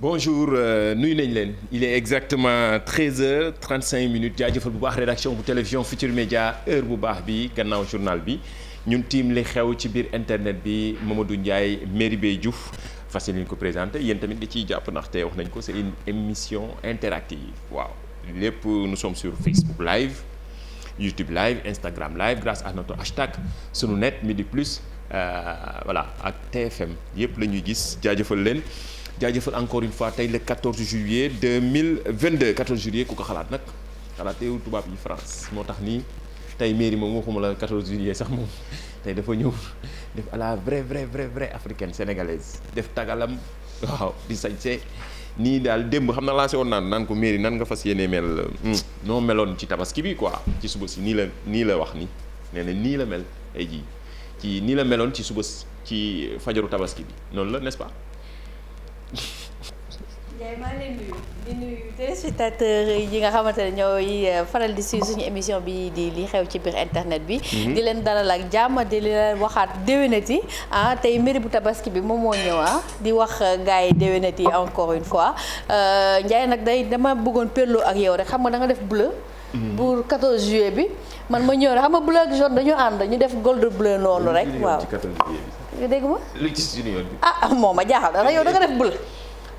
bonjour nuyu nañ leen il est exactement 13h35 jaajëfal bu baax rédaction bu télévision Futurs Médias heure bu baax bi gannaaw journal bi ñun tiim li xew ci biir internet bi Mamadou Ndiaye Merry Diouf fas yéene ko présenté yéen tamit di ciy jàpp ndaxte wax nañ ko c'est une émission interactive waaw lépp nous sommes sur Facebook Live YouTube Live Instagram Live grâce à notre hashtag sunu net Midi Plus voilà ak TFM yëpp la ñuy gis jaajëfal leen. jaajëfal encore une fois tey le 14 juillet 2022 14 juillet ku ko xalaat nag xalaateewul tubaab yi France moo tax nii tey mairie moom waxuma la 14 juillet sax moom tey dafa ñëw def à la vraie africaine sénégalaise def tagalam waaw di sañse nii daal démb xam na lancé woon naan ko mairie nan nga fas yéene mel noo meloon ci tabaski bi quoi ci suba si nii la wax ni nee na nii la mel ay ji ci nii la meloon ci suba ci fajaru tabaski bi noonu la n'est-ce pas. Ndiaye maa ngi leen di nuyu téléspectateurs yi nga xamante ne ñooy faral di suivre suñu émission bi di li xew ci biir internet bi. di leen dalal ak jàmm di leen waxaat déwénati tey mairie bu tabaski bi moom moo ñëw di wax gars yi déwénati encore une fois Ndiaye nag dama bëggoon perloo ak yow rek xam nga da nga def bleu. pour 14 juillet bi man ma ñëw rek xam nga bleu ak jaune dañu ànd ñu def gold bleu noonu rek waaw. dégg ma lu ci suñu yoon bi. moom ma jaaxal dara yow da nga def bleu.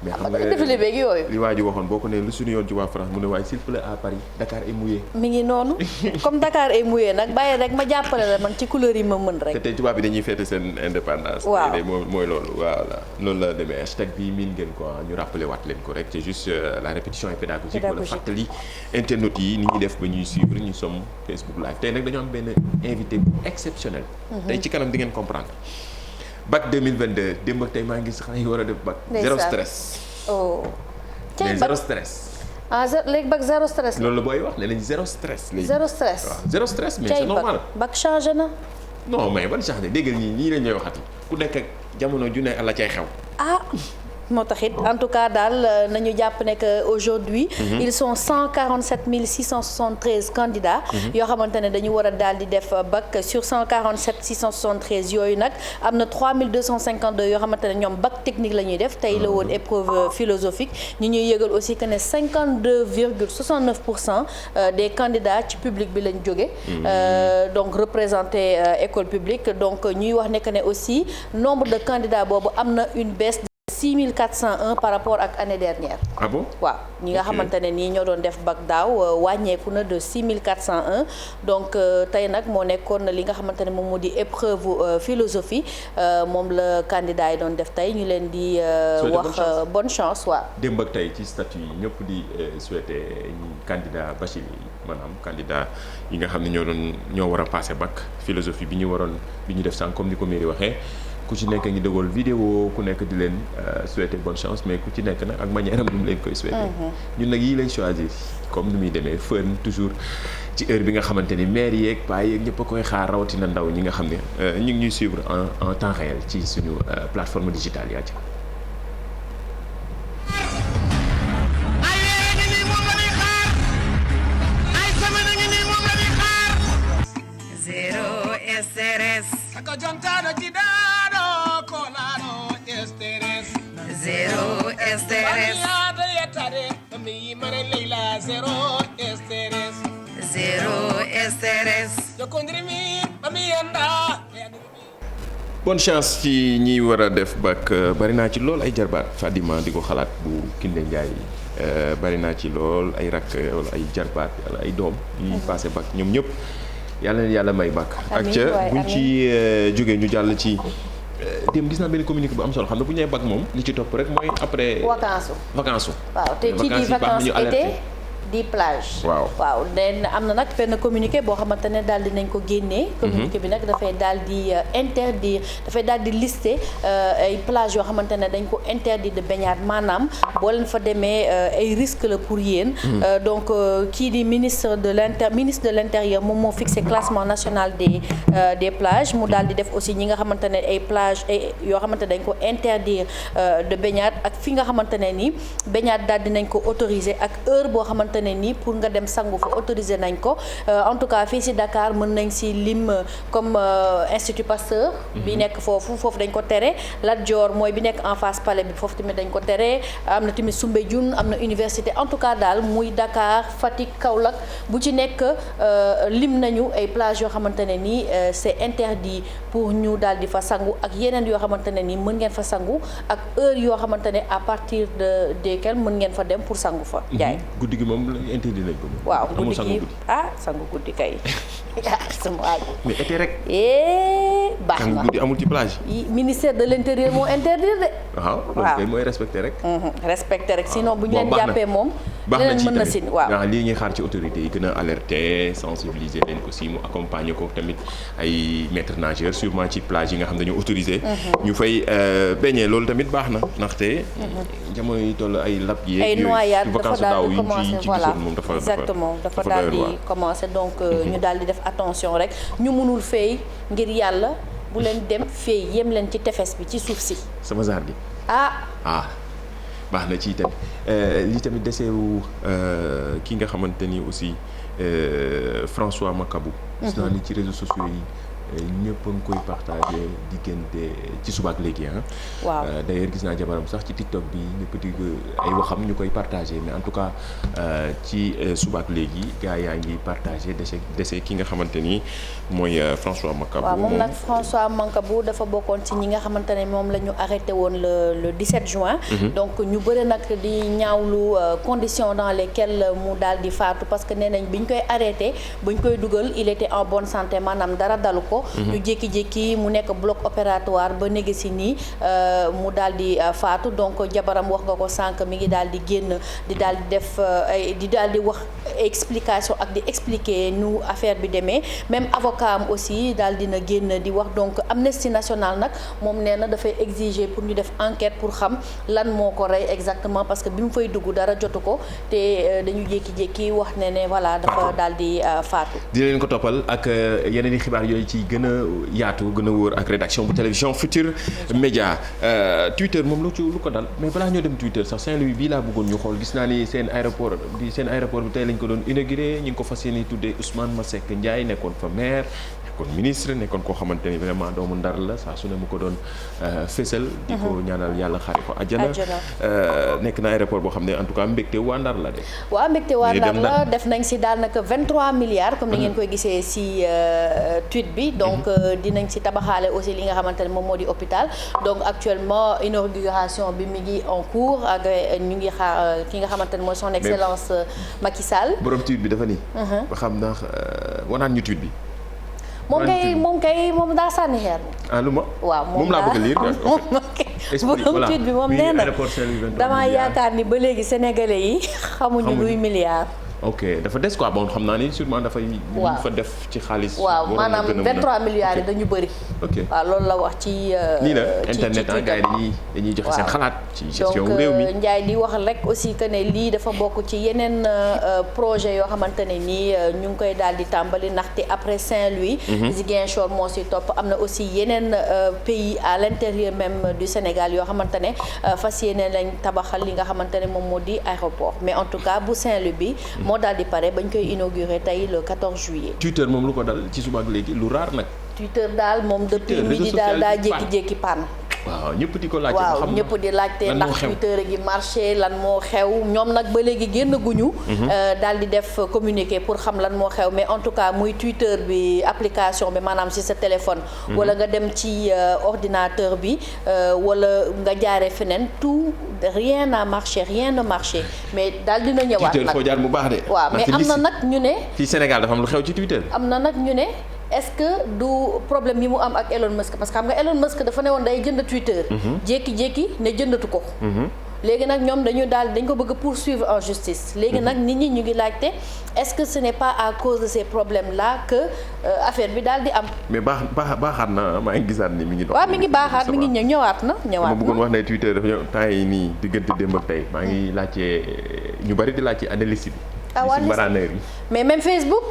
mais xam nga défilé beeg yooyu. li waa ji waxoon boo ko ne lu suñu yoon ci waa France mu ne waaye s'il pleut à Paris Dakar est mouillé. mi ngi noonu comme Dakar est mouillé nag bàyyi rek ma jàppale la man ci couleur yi ma mën rek. te tey tubaab bi dañuy fêter seen indépendance. waaw tey mooy loolu voilà loolu la demee hashtag bi miin ngeen ko ñu rappelé waat leen ko rek c'est juste la répétition est pédagogique. wala fàttali internautes yi ni ñuy def ba ñuy suivre ñu sommes Facebook live tey nag dañoo am benn invité bu exceptionnel. tey ci kanam di ngeen comprendre. bac 2022 démb ak tey maa ngi gis xale yi war a def bac. zéro stress. oh. mais zéro stress. léegi bac zéro stress la. loolu la booy wax ne lañ zéro stress. léegi zéro stress. waaw zéro stress mais c'est normal. bac changé na. non mais ban changé déggal ñii la ñuy waxati ku nekk ak jamono ju ne la cay xew. moo taxit en tout cas daal nañu jàpp ne que aujourd'hui ils sont 147 673 candidats yoo xamante ne dañu war a daal di def bac sur 147 673 yooyu nag am na 3252 yoo xamante ne ñoom bac technique la ñuy def tey la woon épreuve philosophique ñu ñuy yëgal aussi que ne 52,69% des candidats ci public bi lañ jóge donc représenté école publique donc ñuy wax ne que ne aussi nombre de candidats boobu am na une baisse 6401 par rapport ak année dernière. Ah bon? waaw ñi nga xamante ne nii ñoo doon def bac daaw wàññeeku na de 6401 donc tey nag moo nekkoon li nga xamante ne moom moo di épreuve philosophie moom la candidat yi doon def tey ñu leen di wax bonne chance waaw. démb ak tey ci statut yi ñëpp di souhaiter candidat bachelier yi maanaam candidat yi nga xam ne ñoo war a passer bac philosophie bi ñu def sànq comme ni ko mairie waxee. ku ci nekk ngi déggool vidéo ku nekk di leen souhaiter bonne chance mais ku ci nekk nag ak manière am ni mu leen koy souhaiter. ñun nag yii lañ choisir comme ni muy demee fën toujours ci heure bi nga xamante ni maire yeeg paa yeeg ñëpp a koy xaar rawatina ndaw ñi nga xam ne ñu ngi ñuy suivre en temps réel ci suñu plateforme digitale yaa ci. Zero estrés. Zero estrés. bonne chance ci ñi war a def bac bari naa ci lool ay jarbaat Fadima di ko xalaat bu Kinde Ndiaye bari naa ci lool ay rakk wala ay jarbaat wala ay doom yi passé bac ñoom ñëpp yàlla na yàlla may bac. ak ca buñ ci jógee ñu jàll ci. démb gis naa benn communiqué bu am solo xam ne bu ñu nee bac moom li ci topp rek mooy après. vacances. waaw te kii di vacances été di plage. waaw den am na nag benn communiqué boo xamante ne daal di nañ ko génnee. communiqué bi nag dafay daal di interdire dafay daal di lister ay plage yoo xamante ne dañ ko interdit de baignade maanaam boo leen fa demee ay risque la pour yéen. donc kii di ministre de l'intérieur moom moo fixé classement national des plages mu daal di def aussi ñi nga xamante ne ay plage yoo xamante ne dañ ko interdire de baignade ak fi nga xamante ne ni baignade daal di nañ ko autoriser ak heure boo xamante ne nii pour nga dem sangu fa autorisé nañ ko en tout cas fii ci Dakar mën nañ ci lim comme Institut Pasteur bi nekk foofu dañ ko tere Lat Dior mooy bi nekk en face palais bi foofu tamit dañ ko tere am na tamit Soumbédioune am na université en tout cas daal muy Dakar Fatick Kaolack bu ci nekk lim nañu ay plage yoo xamante ne nii c'est interdit pour ñu daal di fa sangu ak yeneen yoo xamante ne nii mën ngeen fa sangu ak heure yoo xamante ne à partir de desquelles mën ngeen fa dem pour sangu fa. jaay guddi gi moom interdit nañ ko. waaw guddi gi sangu guddi kay sama waay. mais été rek. baax na sangu guddi amul ci plage. ministère de l'intérieur moo interdire de. waaw loolu kay mooy respecté rek. respecté rek sinon bu ñu leen jàppee moom. baax na ci mën na si waaw lii ñuy xaar ci autorités yi gën a alerter sensibiliser leen aussi mu accompagner ko tamit ay maîtres nageurs sûrement ci plage yi nga xam dañu autorisé. ñu fay baigner loolu tamit baax na ndaxte. jamono yi toll ay lab yeeg ay noyades dafa daal di yi commencé ci voilà gisoon moom dafa daal di commencé donc ñu daal di def attention rek ñu mënul fay ngir yàlla bu leen dem fay yem leen ci tefes bi ci suuf si. sama zaar gi baax na ci tamit li tamit deseewu ki nga xamante ni aussi François Makabu. gis naa ni ci réseaux sociaux yi ñëpp a ngi koy partagé diggante ci suba ak léegi waaw d'ailleurs gis naa jabaram sax ci TikTok bi ñëpp di ay waxam ñu koy partagé mais en tout cas ci suba ak léegi gars yaa ngi partagé dese ki nga xamante ni mooy François Makabu. waaw moom nag François Makabu dafa bokkoon ci ñi nga xamante ne moom la ñu arrêté woon le 17 juin. donc ñu bëri nag di ñaawlu conditions dans lesquelles mu daal di faatu parce que nee nañ bi ñu koy arrêté bu ñu koy dugal il était en bonne santé maanaam dara dalu ko. ñu jékki-jékki mu nekk bloc opératoire ba néegi si nii mu daal di faatu donc jabaram wax nga ko sànq mi ngi daal di génn di daal di def di daal di wax explication ak di expliquer nu affaire bi demee même avocat am aussi daal dina génn di wax donc Amnesty National nag moom nee na dafay exiger pour ñu def enquête pour xam lan moo ko rey exactement parce que bi mu fay dugg dara jotu ko te dañu jékki-jékki wax ne voilà dafa daal di faatu. dina leen ko toppal ak yeneen i xibaar yooyu ci gën a yaatu gën a wóor ak rédaction bu télévision Futurs Médias Twitter moom lu ko dal mais balaa ñoo dem Twitter sax Saint-Louis bii laa bëggoon ñu xool gis naa ni seen aéroport bi tey lañ ko doon inauguré ñi ngi ko fas yéene tuddee Ousmane Masseck Ndiaye nekkoon fa maire nekkoon ministre nekkoon koo xamante ni vraiment doomu Ndar la saa su ne mu ko doon fésal di ko ñaanal yàlla xaari ko àjjana nekk na aéroport boo xam ne en tout cas mbégte waa Ndar la de waaw mbégte waa Ndar la def nañ si daanaka 23 milliards comme ni ngeen koy gisee si tweet bi donc dinañ ci tabaxaale aussi li nga xamante ne moom moo di hôpital donc actuellement inauguration bi mi ngi en cours ak ñu ngi xaar ki nga xamante ne mooy son excellence Macky Sall. borom tweet bi dafa nii. ba xam ndax wanaan ñu tweet bi. moom daa sànni xeer. lu ma. waaw moom laa bëgg a lire. borom tweet bi moom nee na damaa yaakaar ni ba léegi sénégalais yi xamuñu luy milliard. ok dafa des quoi bon xam naa ni sûrement dafay. waaw fa def ci xaalis. waaw maanaam 23 milliards yi dañu bëri. ok waaw loolu la wax ci. lii la internet ah gars yi dañuy joxe seen xalaat. ci gestion réew mi donc Ndiaye di wax rek aussi que ne lii dafa bokk ci yeneen projet yoo xamante ne nii ñu ngi koy daal di tàmbali ndaxte après Saint-Louis. Ziguinchor moo si topp am na aussi yeneen pays à l'intérieur même du Sénégal yoo xamante ne fas yéene lañ tabaxal li nga xamante ne moom moo di aéroport mais en tout cas bu Saint-Louis bi. moo daal di pare bañ koy inauguré tey le 14 juillet. Twitter moom lu ko dal ci suba ak léegi lu raar nag. Twitter daal moom depuis midi daal daa jékki-jékki panne. waaw ñëpp di ko laajte. waaw ñëpp di laajte ndax Twitter gi marché lan moo xew ñoom nag ba léegi génn guñu. daal di def communiqué pour xam lan moo xew mais en tout cas muy Twitter bi application bi maanaam ci sa téléphone. wala nga dem ci ordinateur bi wala nga jaaree feneen tout rien n'a marché rien ne marché mais daal dina ñëwaat nag. Twitter foo jaar mu baax de. waaw mais am na nag ñu ne. fii Sénégal dafa am lu xew ci Twitter. am na nag ñu ne. est-ce que du problème yi mu am ak Elon Musk parce que xam nga Elon Musk dafa ne woon day jënd Twitter. jékki-jékki ne jëndatu ko. léegi nag ñoom dañ ko bëgg a poursuivre en justice. léegi nag nit ñi ñu ngi laajte est-ce que ce n'est pas à cause de ces problèmes là que affaire bi daal di am. mais baaxaat na maa ngi gisaat ni mi ngi dox. waaw mi ngi baaxaat mi ngi ñëwaat na. ma bëggoon wax ne Twitter dafa ñëw temps yi nii diggante démb ak tey maa ngi laajte ñu bari di laajte analyste bi. mais même Facebook.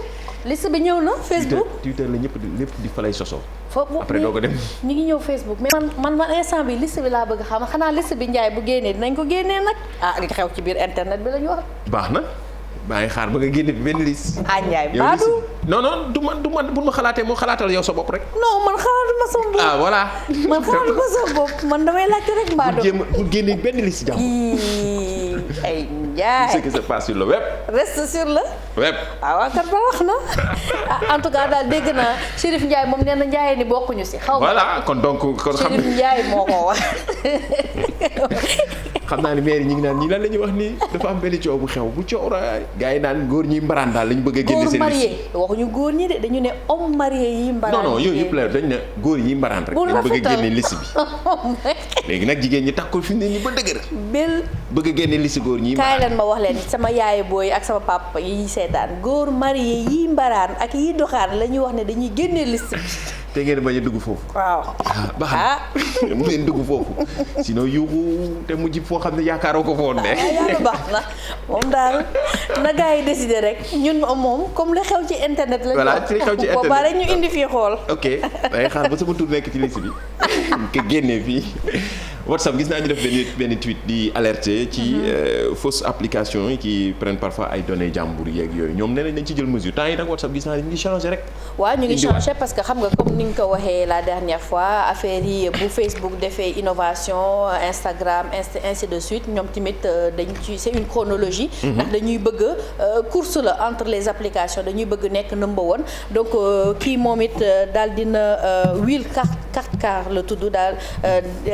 liste bi ñëw na Facebook Twitter la ñëpp di fa lay sosoo. foofu après doo ko dem. mi ngi ñëw Facebook mais man instant bi liste bi laa bëgg xanaa liste bi Ndiaye bu génnee dinañ ko génnee nag li xew ci biir internet bi la ñu wax. baax na baa ngi xaar ba nga génne benn liste. Ndiaye Badou non du man bu ma xalaatee moo xalaatal yow sa bopp rek. non man xalaatuma sama bopp. ah voilà. man xalaatuma sama bopp man damay laajte rek Badou. pour génne benn liste jàmm. ay Ndiaye. ce qui se passe sur le web. reste sur le web. waaw kat ba wax na en tout cas daal dégg naa Chérif Ndiaye moom nee na Ndiaye ni bokkuñu si. xaw ma voilà kon xam Chérif Ndiaye moo ko wax. xam naa ni maire ñi ngi naan ñi lan la ñuy wax nii dafa am benn coow bu xew bu coow raay gars yi naan góor ñi mbaraan daal lañu bëgg a génne seen liste. waxuñu góor ñi de dañu ne homme marié yi mbaraan. non yooyu yëpp la dañ ne góor yi mbaraan rek dañ bëgg a génne liste bi. léegi nag jigéen ñi takkul fi mu ne nii ba dëgër. bëgg a génne liste góor ñi mbaraan. kaay leen ma wax leen sama yaay booy ak sama papa yi seetaan góor marié yi mbaraan ak yi doxaan la ñuy wax ne dañuy génne liste bi. te ngeen bañ a dugg foofu. waaw baax na mu leen dugg foofu sinon yuuxu te mujj foo xam ne yaakaaroo ko foon de. yàlla baax na moom daal na gars yi décider rek ñun moom comme li xew ci internet la. voilà ci li xew ci internet boobaa rek ñu indi fii xool. ok day xaar ba sama tur nekk ci liste bi ke génnee fii. WhatsApp gis naa ñu def benn tweet di alerter ci fausse application yi qui prennent parfois ay données jàmbur yeeg yooyu ñoom nee nañ ci jël mesure temps yi nag WhatsApp gis naa ñu ngi changé rek. waaw ñu ngi changé parce que xam nga comme ni nga ko waxee la dernière fois affaire yi bu Facebook defee innovation Instagram ainsi de suite ñoom tamit dañ ci c'est une chronologie. ndax dañuy bëgg course la entre les applications dañuy bëgg nekk number one donc kii moom it daal dina Will Cathcart la tudd daal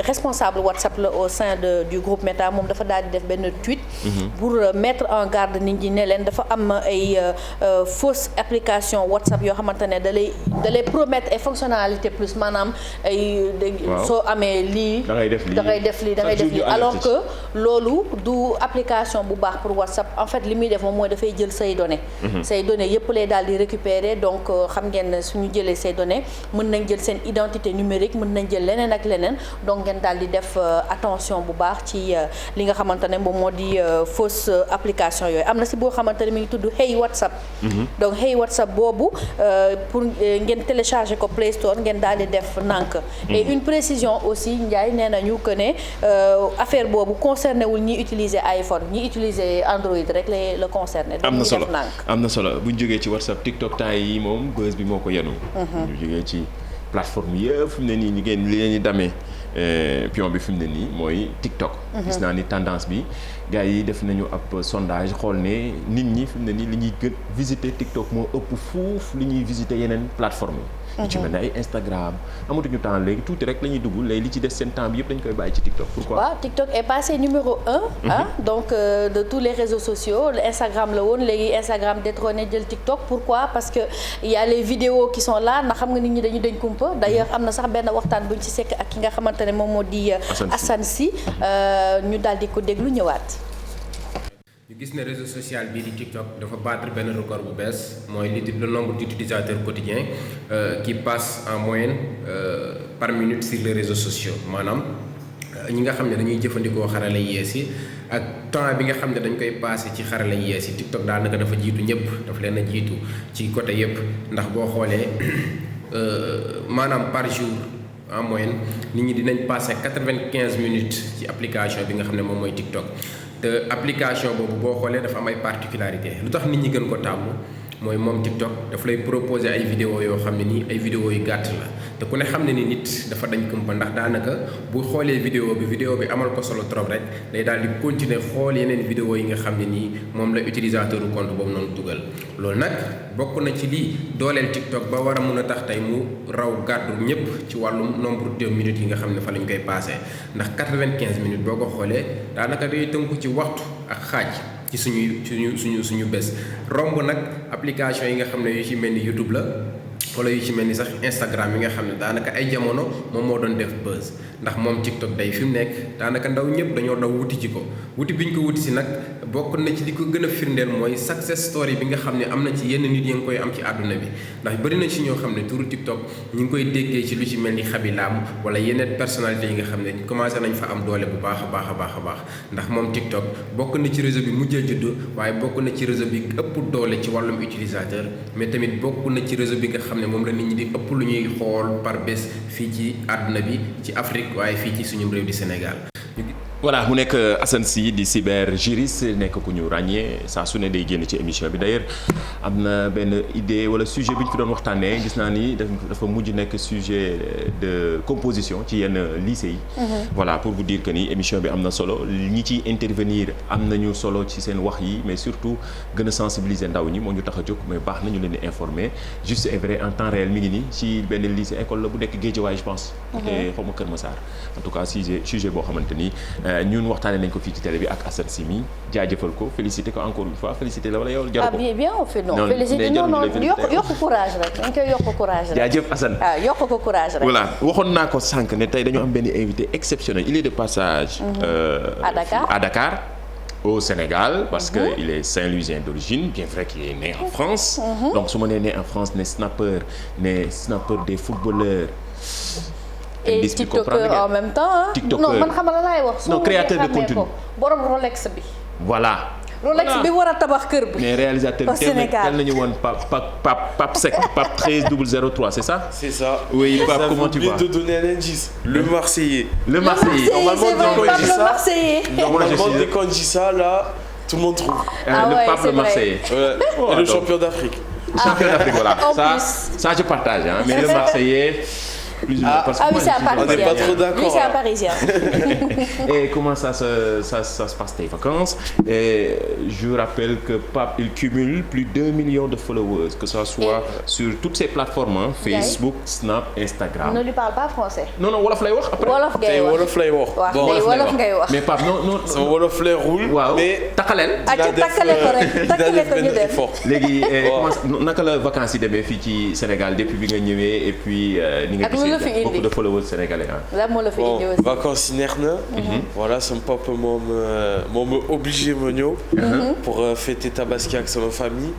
responsable WhatsApp la au sein du groupe Meta moom dafa daal di def benn tweet pour mettre en garde nit ñi ne leen dafa am ay fausse application WhatsApp yoo xamante ne da lay promettre ay fonctionnalité plus maanaam ay soo amee lii da ngay def lii alors que loolu du application bu baax pour WhatsApp en fait li muy def moom mooy dafay jël say données yëpp lay daal di récupérer donc xam ngeen ne suñu jëlee say données mën nañ jël seen identité numérique mën nañ jël leneen ak leneen donc ngeen daal di def attention bu baax ci li nga xamante ne moom moo di fausse application yooyu am na si boo xamante ne mi ngi tudd Hey WhatsApp donc Hey WhatsApp boobu pour ngeen télécharger ko Play Store ngeen daal di def nànk et une précision aussi Ndiaye nee nañu que ne affaire boobu concerné wul ñi utiliser iPhone ñi utiliser Android rek la concerné am na solo bu ñu jógee ci WhatsApp TikTok temps yi moom buzz bi moo ko yenu ñu jógee ci plateforme yëpp fi mu ne nii ñu ngeen li leen di damee pion bi fi mu ne nii mooy TikTok. gis naa ni tendance bi gars yi def nañu ab sondage xool ne nit ñi fi mu ne nii li ñuy gën visiter TikTok moo ëpp fuuf li ñuy visiter yeneen plateforme yi. yu ci mel ne ay Instagram amatuñu temps léegi tuuti rek la ñuy dugg léegi li ci des seen temps bi yëpp dañu koy bàyyi ci TikTok. pourquoi waaw TikTok est passé numéro 1. Donc de tous les réseaux sociaux Instagram la woon léegi Instagram détrôné jël TikTok pourquoi parce que il y a les vidéos qui sont là ndax xam nga nit ñi dañu dañ kumpa d'ailleurs am na sax benn waxtaan buñ ci sekk ak ki nga xamante ne moom moo di Assane Sy ñu daal di ko déglu ñëwaat. ñu gis ne réseau social bii di TikTok dafa battre benn record bu bees mooy le nombre d'utilisateurs quotidiens qui passe en moyenne par minute sur les réseaux sociaux maanaam ñi nga xam ne dañuy jëfandikoo xarala yees yi ak temps bi nga xam ne dañ koy passé ci xarala yees yi TikTok daanaka dafa jiitu ñëpp dafa leen a jiitu ci côté yëpp ndax boo xoolee maanaam par jour en moyenne nit ñi dinañ passé 95 minutes ci application bi nga xam ne moom mooy TikTok. te application boobu boo xoolee dafa am ay particularité lu tax nit ñi gën ko tàmm mooy moom TikTok daf lay proposer ay vidéo yoo xam ne nii ay vidéo yu gàtt la te ku ne xam ne ni nit dafa dañ kumpa ndax daanaka bu xoolee vidéo bi amal ko solo trop rek day daal di continuer xool yeneen vidéo yi nga xam ne nii moom la utilisateur u compte boobu noonu dugal loolu nag bokk na ci lii dooleel TikTok ba war a mun a tax tey mu raw gàddu ñëpp ci wàllum nombre de minutes yi nga xam ne fa lañ koy passé ndax 95 minutes boo ko xoolee daanaka day tënku ci waxtu ak xaaj ci suñu bés romb nag application yi nga xam ne yu ci mel ni YouTube la wala yu ci mel ni sax Instagram yi nga xam ne daanaka ay jamono moom moo doon def buzz ndax moom TikTok day fi mu nekk daanaka ndaw ñëpp dañoo daw wuti ci ko wuti bi ñu ko wuti si nag bokk na ci li ko gën a firndeel mooy success story bi nga xam ne am na ci yenn nit yi nga koy am ci àdduna bi ndax bëri na ci ñoo xam ne turu TikTok ñu ngi koy déggee ci lu ci mel ni Xabi Lam wala yeneen personnalité yi nga xam ne commencé nañ fa am doole bu baax a baax ndax moom TikTok bokk na ci réseau bi mujjee juddu waaye bokk na ci réseau bi ëpp doole ci wàllum utilisateur mais tamit bokk na ci réseau bi nga xam ne moom la nit ñi di ëpp lu ñuy xool par bés fii ci àdduna bi ci Afrique waaye fii ci suñu réew di Sénégal voilà mu nekk Assane Sy di cyberjuriste nekk ku ñu ràññee saa su ne day génn ci émission bi d'ailleurs am na benn idée wala sujet bi ñu fi doon waxtaanee gis naa ni dafa mujj nekk sujet de composition ci yenn lycée yi. voilà pour vous dire que ni émission bi am na solo ñi ciy intervenir am nañu solo ci seen wax yi mais surtout gën a sensibiliser ndaw ñi moo ñu tax a jóg mais baax na ñu leen di informer juste et vrai en temps réel mi ngi nii ci benn lycée école la bu nekk Guédiawaye je pense. te xaw ma Kër Massar en tout cas sujet boo xamante ni. ñun waxtaanee nañ ko fii ci télé bi ak Assane Sy mi jaajëfal ko félicité ko encore une fois félicité la wala yow jaru ko. bien on fait non félicité non yokk courage rek dañ koy yokk courage rek. jaajëf Assane yokk ko courage rek. voilà waxoon naa ko sànq ne tey dañu am benn invité exceptionnel il est de passage. à Dakar. Au Sénégal parce que il est Saint-Louisien d'origine bien vrai qu'il est né en France. donc su ma nee né en France ne snapper des footballeurs. et TikToker en même temps non man xam la laay wax. non créateur de contenu borom Rolex bi. voilà. Rolex bi war a tabax kër bi. mais réalisateur tel nañu woon Pape Seck Pape 13003 c'est ça. c'est ça. oui Pape comment tu vois. de donner un indice. Le Marseillais. Normalement dès qu'on dit ça là tout le monde trouve. Le Pape le Marseillais. Et le champion d'Afrique. Champion d'Afrique voilà. ça je partage mais le Marseillais. Plus parce que oui, c'est un Parisien. On n'est pas trop d'accord. Oui, c'est un Parisien. Et comment ça se passe tes vacances? Et je rappelle que Pape, il cumule plus de 2 millions de followers, que ça soit sur toutes ces plateformes, Facebook, Snap, Instagram. Ne lui parle pas français. Non, wolof lay wax après. Wolof lay wax. Wolof ngay wax. Mais Pape, non. Son wolof lay roule. Mais takaleel. takkale ko ñu def. Léegi naka la vacances yi demee fii ci Sénégal depuis bi nga ñëwee et puis ni nga beaucoup de followers sénégalais la moo la fi indi aussi. vacances yi neex na. voilà sama papa moom ma obligé ma ñëw. pour fêter Tabaski ak sama famille.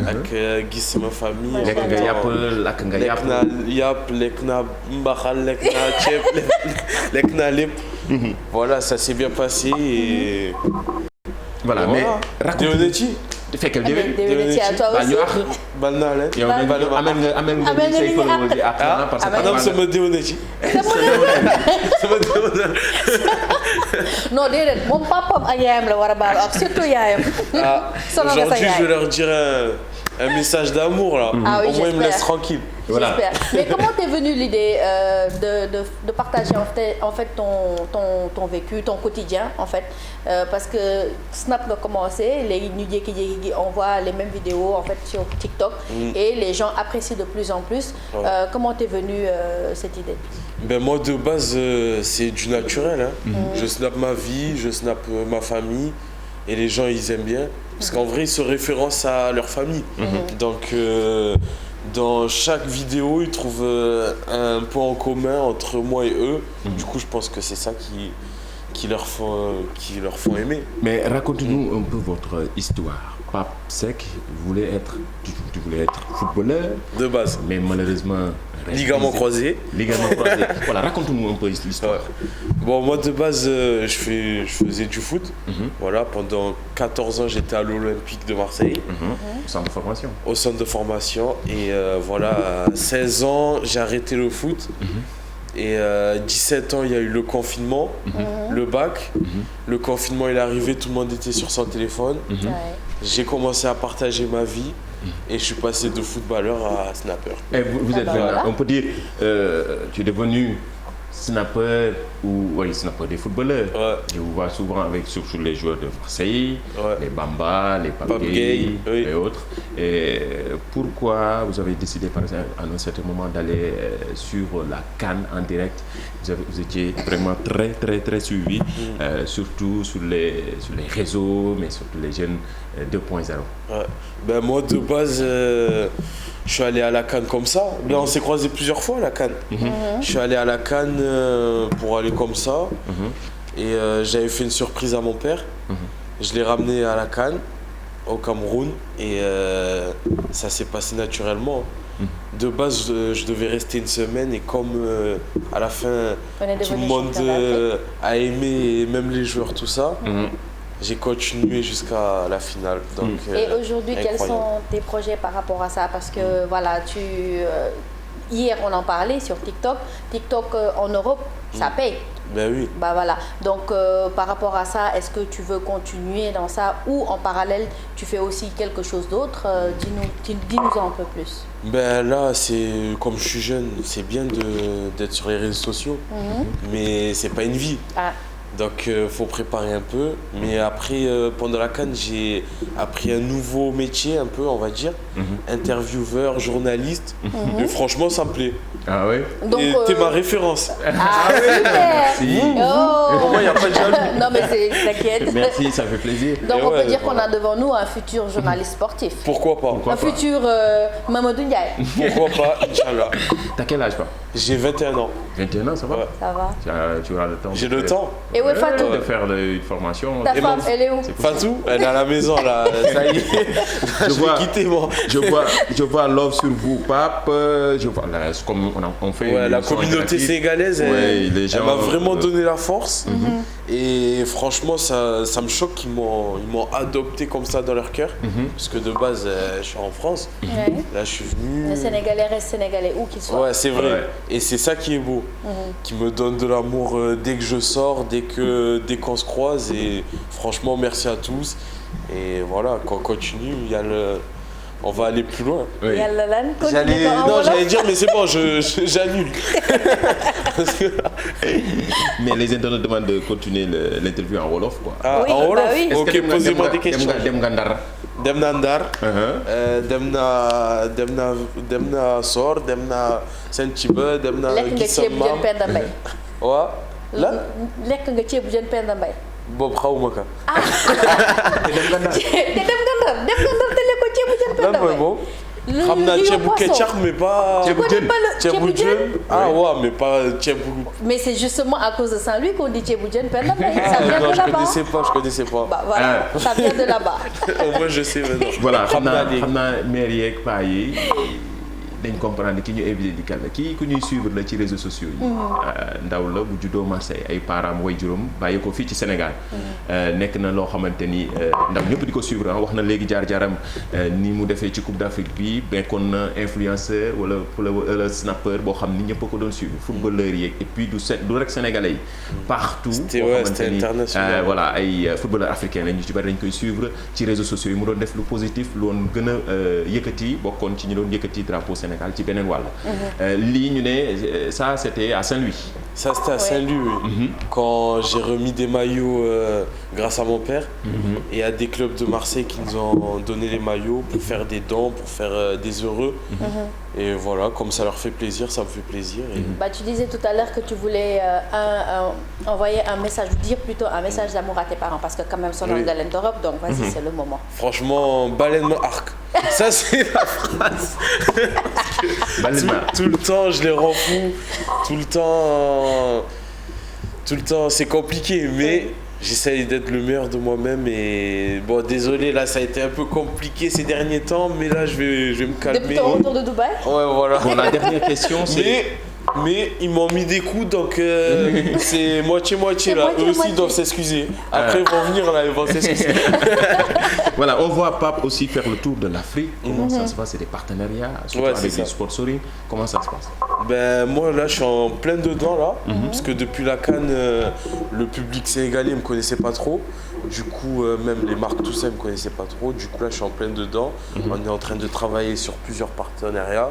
ak gis sama famille. lekk nga yàpp lakk nga yàpp. lekk naa yàpp lekk naa mbaxal lekk naa ceeb lekk naa lépp. voilà ça s'est bien passé et. voilà mais raconte ci. fekkal déwén ci à toi aussi. bal naa leen. yow amel nga say followers yi ak parce que anam sama déwén ci. sama déwén. non déedéet moom papam ak yaayam la war a baalu ak surtout yaayam. aujourd'hui je vais leur dire un message d'amour là. Ah oui, au moins ils me laissent tranquille. Voilà. Mais comment t'es venue l'idée de partager en fait ton vécu, ton quotidien en fait parce que Snap nga commencé léegi ñu jékki-jékki on voit les mêmes vidéos en fait sur TikTok et les gens apprécient de plus en plus. Comment t'es venue cette idée? Ben moi de base c'est du naturel je snap ma vie, je snap ma famille et les gens ils aiment bien parce qu'en vrai ils se référencent à leur famille. Donc dans chaque vidéo, ils trouvent un point en commun entre moi et eux. Du coup, je pense que c'est ça qui leur font aimer. Mais raconte-nous un peu votre histoire. Pape Seck, tu voulais être footballeur. De base. Mais malheureusement... Ligament croisé. Voilà, raconte-nous un peu l'histoire. Bon, moi de base, je faisais du foot. Voilà, pendant 14 ans, j'étais à l'Olympique de Marseille. Au centre de formation. Au centre de formation. Et voilà, à 16 ans, j'ai arrêté le foot. Et 17 ans, il y a eu le confinement, le bac. Le confinement, il est arrivé, tout le monde était sur son téléphone. J'ai commencé à partager ma vie. Et je suis passé de footballeur à snapper. Et vous êtes voilà. On peut dire, tu es devenu snapper snapper des footballeurs. Je vous vois souvent avec surtout les joueurs de Marseille, les Bamba, les Pape Gueye et autres. Et pourquoi vous avez décidé par exemple à un certain moment d'aller sur la CAN en direct? Vous étiez vraiment très suivi, surtout sur les réseaux, mais surtout les jeunes 2.0. Ben moi de base je suis allé à la CAN comme ça. Ben, on s'est croisés plusieurs fois à la CAN. Je suis allé à la CAN pour aller comme ça. Et j'avais fait une surprise à mon père. Je l'ai ramené à la CAN au Cameroun et ça s'est passé naturellement. De base, je devais rester une semaine et comme à la fin tout le monde a aimé, et même les joueurs, tout ça. J'ai continué jusqu'à la finale. Donc, et aujourd'hui, quels sont tes projets par rapport à ça? Parce que voilà, hier on en parlait sur TikTok. TikTok en Europe, ça paye. Ben oui. Bah voilà. Donc par rapport à ça, est-ce que tu veux continuer dans ça ou en parallèle tu fais aussi quelque chose d'autre? Dis-nous un peu plus. Ben là, comme je suis jeune, c'est bien d'être sur les réseaux sociaux, mais c'est pas une vie. Ah. Donc faut préparer un peu. Mais après, pendant la CAN, j'ai appris un nouveau métier un peu, on va dire. Intervieweur, journaliste. Et franchement, ça me plaît. Ah ouais. Donc, Et t'es ma référence. Ah super. Oh. Pour moi, il n'y a pas de jaloux. Non mais t'inquiète. Merci, ça fait plaisir. Donc Et on ouais, peut dire qu'on voilà. a devant nous un futur journaliste sportif. Pourquoi pas? Un futur Mamadou Ndiaye. Pourquoi pas, Inch'Allah. T'as quel âge, pas? J'ai 21 ans. 21 ans, ça va? Ouais. Ça va. Tu auras le temps. J'ai le temps. Et où est Fatou? De faire une formation. Ta femme, elle est où? Fatou, elle est à la maison là. Ça y est. Je vois. l'ai quitté moi. Je vois love sur vous, Pape. Je vois là, comme on fait. Ouais, une la émission communauté interactive. sénégalaise, Ouais, les elle gens, m'a vraiment donné la force. Et franchement, ça me choque qu'ils m'ont adopté comme ça dans leur cœur. Parce que de base, je suis en France. Ouais. Là, je suis venu. Les Sénégalais restent Sénégalais où qu'ils soient. Ouais, c'est vrai. Ouais. Et c'est ça qui est beau. Qui me donne de l'amour dès que je sors, dès qu'on se croise. Et franchement, merci à tous. Et voilà, quand on continue, on va aller plus loin. Oui. Yalla lan, continue J'allais en wolof. dire, mais c'est bon, j'annule. Parce que- Mais les internautes demandent de continuer l'interview en Wolof, quoi. Ah, Oui, en Wolof. bah oui. Est-ce que Ok, posez-moi des questions. Dem nga Ndar. Dem na Ndar, Uh-huh. dem na Sor, dem na Sen Thiba, dem na lekk nga ceebu Gisama. jën Penda Mbaye. Waaw lan lekk nga ceebu jën Penda Mbaye. boobu xawma ka. te dem nga Ndar te lekk ko ceebu jën Penda lan mooy Mbaye. boobu. xam naa ceebu kecax mais pas. Ceebu jën. ceebu jën. Ah ouais, mais pas ceebu. Mais c'est justement à cause de Saint-Louis qu'on dit ceebu jën Penda Mbaye. Ah, Ça vient non, de je là-bas. connaissais pas. Bah voilà, ça vient de là-bas. Au moins je sais maintenant. Voilà xam naa xam naa maire yeeg paa yi dañ comprendre ki ñu invité di kàlla kii ku ñuy suivre la ci réseaux sociaux yi. ndaw la bu juddoo Marseille ay parents way juróom bàyyi ko fii ci Sénégal. nekk na loo xamante ni ndaw ñëpp di ko suivre wax na léegi jaar-jaaram ni mu defee ci Coupe d'Afrique bi nekkoon na influenceur wala snapper boo xam ni ñëpp a ko doon suivre footballeur yeeg et puis du rek sénégalais yi. partout C'était international. voilà ay footballeur africain la ñu ci bari dañ koy suivre ci réseaux sociaux yi mu doon def lu positif lu woon gën a yëkkati bokkoon ci ñu doon yëkkati drapeau Sénégal ci beneen wàll. lii ñu ne ça c'était à Saint-Louis. Ça c'était à Saint-Louis, oui. Quand j'ai remis des maillots grâce à mon père et à des clubs de Marseille qui nous ont donné les maillots pour faire des dons, pour faire des heureux. Et voilà, comme ça leur fait plaisir, ça me fait plaisir. Et... Bah, tu disais tout à l'heure que tu voulais envoyer un message, dire plutôt un message d'amour à tes parents parce que quand même son nom Oui. de d'Europe, donc vas-y, c'est le moment. Franchement, baleine ma arc. Ça c'est la phrase. Tout le temps, je les rends fous. Tout le temps, c'est compliqué, mais j'essaye d'être le meilleur de moi-même. Et bon, désolé, là, ça a été un peu compliqué ces derniers temps, mais là, je vais me calmer. Depuis ton retour de Dubaï? Ouais, voilà. Bon, la dernière question c'est. Mais ils m'ont mis des coups, donc c'est moitié-moitié là. Eux aussi doivent s'excuser. Après, ils vont venir là, ils vont s'excuser. Voilà, on voit Pape aussi faire le tour de l'Afrique. Comment ça se passe? C'est des partenariats, surtout Ouais, avec c'est des ça. sponsoring. Comment ça se passe? Ben moi là je suis en plein dedans là, parce que depuis la CAN, le public sénégalais me connaissait pas trop. Du coup même les marques tout ça me connaissaient pas trop. Du coup là je suis en plein dedans. On est en train de travailler sur plusieurs partenariats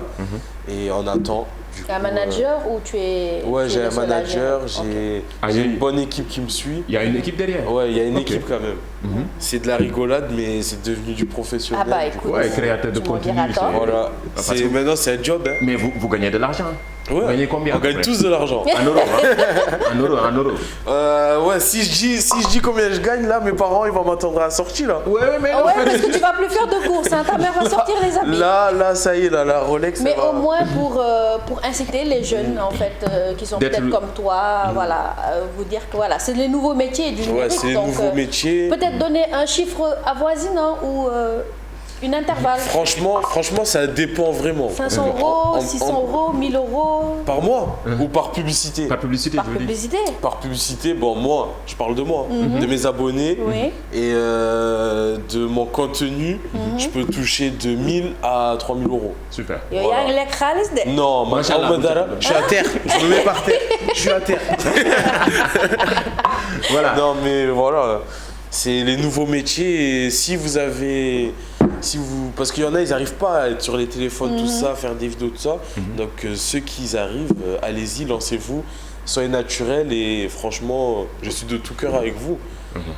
et on attend. Du Tu es un coup, manager ou tu es... Ouais, tu es j'ai le un seul à manager, gérer? j'ai une bonne équipe qui me suit. Il y a une équipe derrière. Ouais, il y a une Ok. équipe quand même. C'est de la rigolade, mais c'est devenu du professionnel. Ah bah du coup. écoute, Ouais, créateur de tu m'en contenu, diras tant. Voilà, Parce que- maintenant c'est un job. Hein. Mais vous gagnez de l'argent. Ouais. Vous gagnez combien? On gagne tous de l'argent. En euros, hein? En euros. Ouais, si je dis combien je gagne là, mes parents ils vont m'attendre à la sortie là. Ouais, mais Ah ouais, parce que tu vas plus faire de courses, hein. Ta mère va sortir les habits. Là, ça y est, là, la Rolex. Mais elle va- au moins pour inciter les jeunes en fait qui sont D'être peut-être le- comme toi, voilà, vous dire que voilà, c'est les nouveaux métiers du numérique. Ouais, c'est les donc, nouveaux métiers. Peut-être donner un chiffre avoisinant ou une intervalle. Franchement, ça dépend vraiment. 500 euros, En- 600 euros, 1000 euros Par mois ou par publicité? Par publicité, par je veux dire. publicité. Par publicité, bon, moi, je parle de moi, de mes abonnés Oui. et de mon contenu, je peux toucher de 1000 à 3000 euros. Super. yow yaa ngi lekk xaalis de. Non, man Machallah, xaw ma dara. Je suis à terre. Je me mets par terre. Je suis à terre. Voilà. Non, mais voilà. C'est les nouveaux métiers. Et parce qu'il y en a, ils n'arrivent pas à être sur les téléphones, tout ça, faire des vidéos, tout ça. Donc, ceux qui arrivent, allez-y, lancez-vous. Soyez naturels et franchement, je suis de tout cœur avec vous.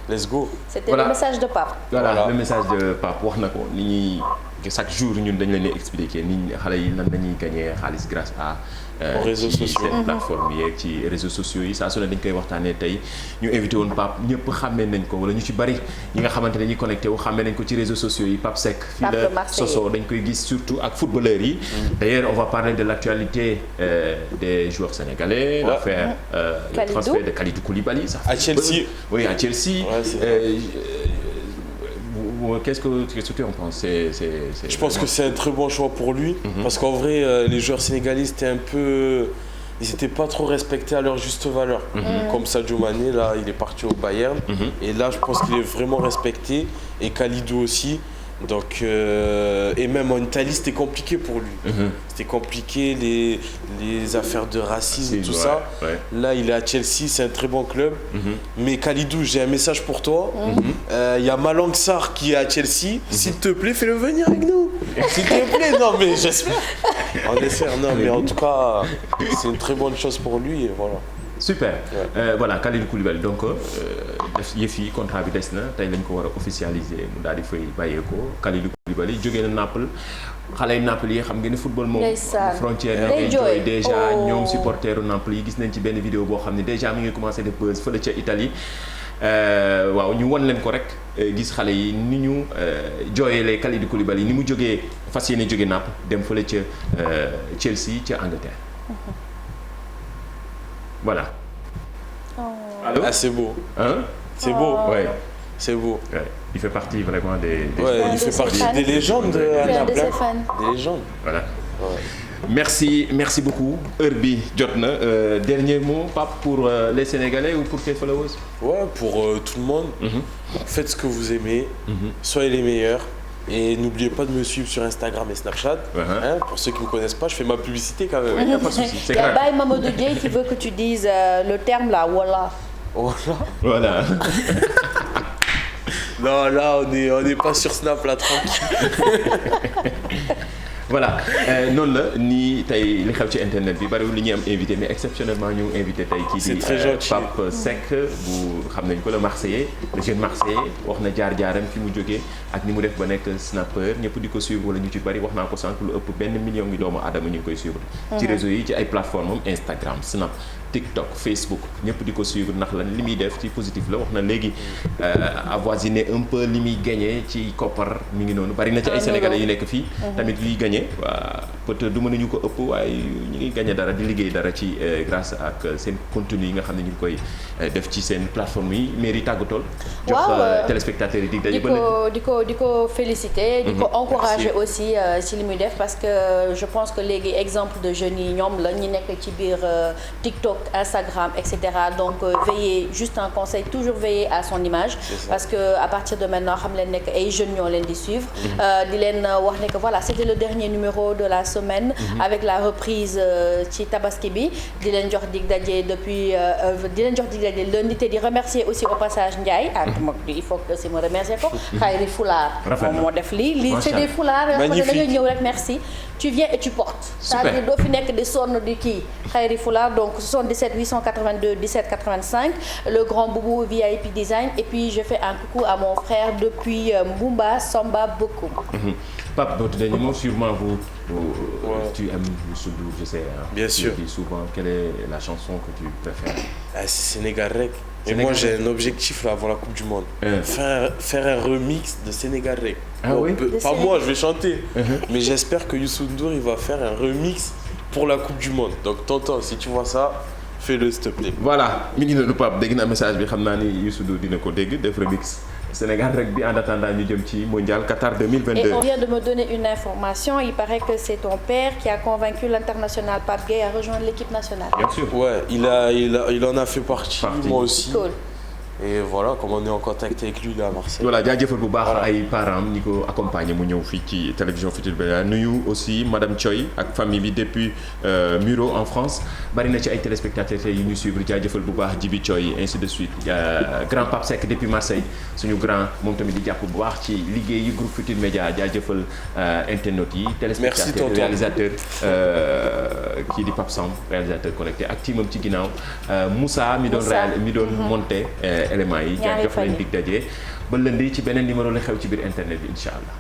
Let's go. C'était le message de Pape. Voilà le message de Pape wax na ko ni ñuy chaque jour ñun dañ leen di expliquer nit ñi xale yi nan dañuy gagner xaalis grâce à aux réseaux sociaux seen plateforme yi ci réseaux sociaux yi saa su ne dañ koy waxtaanee tey ñu invité woon Pape ñëpp xàmmee nañ ko wala ñu ci bari ñi nga xamante ne dañuy connecté wu xàmmee nañ ko ci réseaux sociaux yi Pape Seck fii la soso dañ koy gis surtout ak footballeurs yi d'ailleurs on va parler de l'actualité des joueurs sénégalais l'affaire le transfert de Kalidou Koulibaly ça à Chelsea. Oui à Chelsea. Qu'est-ce que tu en penses? Je pense que c'est un très bon choix pour lui parce qu'en vrai les joueurs sénégalais ils n'étaient pas trop respectés à leur juste valeur. Comme Sadio Mané, là il est parti au Bayern et là je pense qu'il est vraiment respecté et Kalidou aussi. Donc, et même en Italie, c'était compliqué pour lui. C'était compliqué, les affaires de racisme, tout ça. Ouais. Là, il est à Chelsea, c'est un très bon club. Mais Kalidou, j'ai un message pour toi. Il y a Malang Sarr qui est à Chelsea. S'il te plaît, fais-le venir avec nous. S'il te plaît, non, mais j'espère. On espère, non, mais en tout cas, c'est une très bonne chose pour lui. Et voilà. Super voilà Kalidou Koulibaly donc def yëf yi contrat bi des na tey lañ ko war a officialiser mu daal di fay bàyyeekoo Kalidou Koulibaly jógee na Naples xale yu Naples yi xam ngeen ne football moom frontière yi ngay jooy déjà ñoom supporteru Naples yi gis nañ ci benn vidéo boo xam ne déjà mi ngi commencé def buzz fële ca Italie waaw ñu won leen ko rek gis xale yi ni ñu jooyelee Kalidou Koulibaly ni mu jógee fas yéene jógee Naples dem fële ca Chelsea ca Angleterre. Voilà. Allô? Ah, c'est beau. Hein? C'est beau. Ouais. C'est beau. Ouais. Il fait partie vraiment des il fait partie des légendes à Naples. Des légendes. Voilà. Ouais. Merci beaucoup. Heure bi jot na dernier mot Pape pour les Sénégalais ou pour tes followers? Ouais, pour tout le monde. Faites ce que vous aimez. Soyez les meilleurs. Et n'oubliez pas de me suivre sur Instagram et Snapchat. Pour ceux qui ne me connaissent pas, je fais ma publicité quand même. Il n'y a pas de souci. Il y a Baye Mamadou Dieye qui veut que tu dises le terme là, voilà. Voilà. Non, là, on n'est pas sur Snap, là, tranquille. Voilà noonu la nii tey li xew ci internet bi bariwul li ñuy am invité mais exceptionnellement ñu invité tey kii di Pape Seck bu xam nañ ko le Marseillais le jeune Marseillais wax na jaar-jaaram fi mu jógee ak ni mu def ba nekk snapper ñëpp di ko suivre wala ñu ci bari wax naa ko sànq lu ëpp 1 million ngi doomu aadama ñu ngi koy suivre ci réseau yi ci ay plateformes Instagram Snap TikTok Facebook ñëpp di ko suivre ndax lan li muy def ci positif la wax na léegi avoisiné un peu li muy gagné ci koppar mi ngi noonu bari na ci ay sénégalais yu nekk fii tamit yuy gagné waa peut-être du mën nañu ko ëpp waaye ñu ngi gagné dara di liggéey dara ci grâce ak seen contenu yi nga xam ne ñu ngi koy def ci seen plateforme yi mairie tàggatool jox téléspectateurs yi di daje di ko féliciter di ko encourager aussi ci li muy def parce que je pense que léegi exemple de jeunes yi ñoom la ñu nekk ci biir TikTok Instagram etc. donc veiller juste un conseil toujours veiller à son image parce que à partir de maintenant xam leen nekk ay jeunes ñoo leen di suivre di leen wax ne que voilà c'était le dernier numéro de la semaine avec la reprise ci tabaski bi di leen jox dig daje depuis di leen jox dig daje lundi te di remercier aussi au passage Ndiaye il faut que si ma remercier ko Khayri Foulard moom moo def lii c'est des foulards yoo xam ne da nga ñëw rek merci tu viens et tu portes c'est-à-dire doo fi nekk di sonn di kii Khayri Foulard donc 77 882 17 85 le grand boubou VIP design et puis je fais un coucou à mon frère depuis Mbumba Samba Bokoum. Pape d'autres derniers mots sûrement tu aimes Youssou Ndour je sais hein, bien sûr souvent quelle est la chanson que tu préfères? C'est Sénégal Rec. Et moi j'ai un objectif là avant la Coupe du Monde faire un remix de Sénégal Rec. Pas moi je vais chanter mais j'espère que Youssou Ndour il va faire un remix pour la Coupe du Monde donc tonton si tu vois ça fais-le s'il te plaît. Voilà mi ngi noonu Pape dégg na message bi xam naa ni Youssou Ndour dina ko dégg def remix Sénégal Rec bi en attendant ñu jëm ci mondial Qatar 2022. Et on vient de me donner une information il paraît que c'est ton père qui a convaincu l'international Pape Gueye à rejoindre l'équipe nationale. Bien sûr. Ouais il en a fait partie. Moi aussi. Cool. Et voilà, comme on est en contact avec lui là à Marseille. voilà jaajëfal bu baax ay parents ñi ko accompagner mu ñëw fii ci télévision Futurs Médias nuyu aussi madame Thioy ak famille bi depuis Muro en France bari na ci ay téléspectateurs tey yu ñu suivre jaajëfal bu baax Djibi Thioy ainsi de suite grand Pape Seck depuis Marseille suñu grand moom tamit di jàpp bu baax ci liggéey yi groupe Futurs Médias jaajëfal internautes yi téléspectateurs réalisateur kii di Pape Samb réalisateur connecté ak teamam ci ginnaaw Moussa mi doon monté éléments yi jaajëf leen dig daje ba lundi ci beneen numéro la xew ci biir internet bi incha allah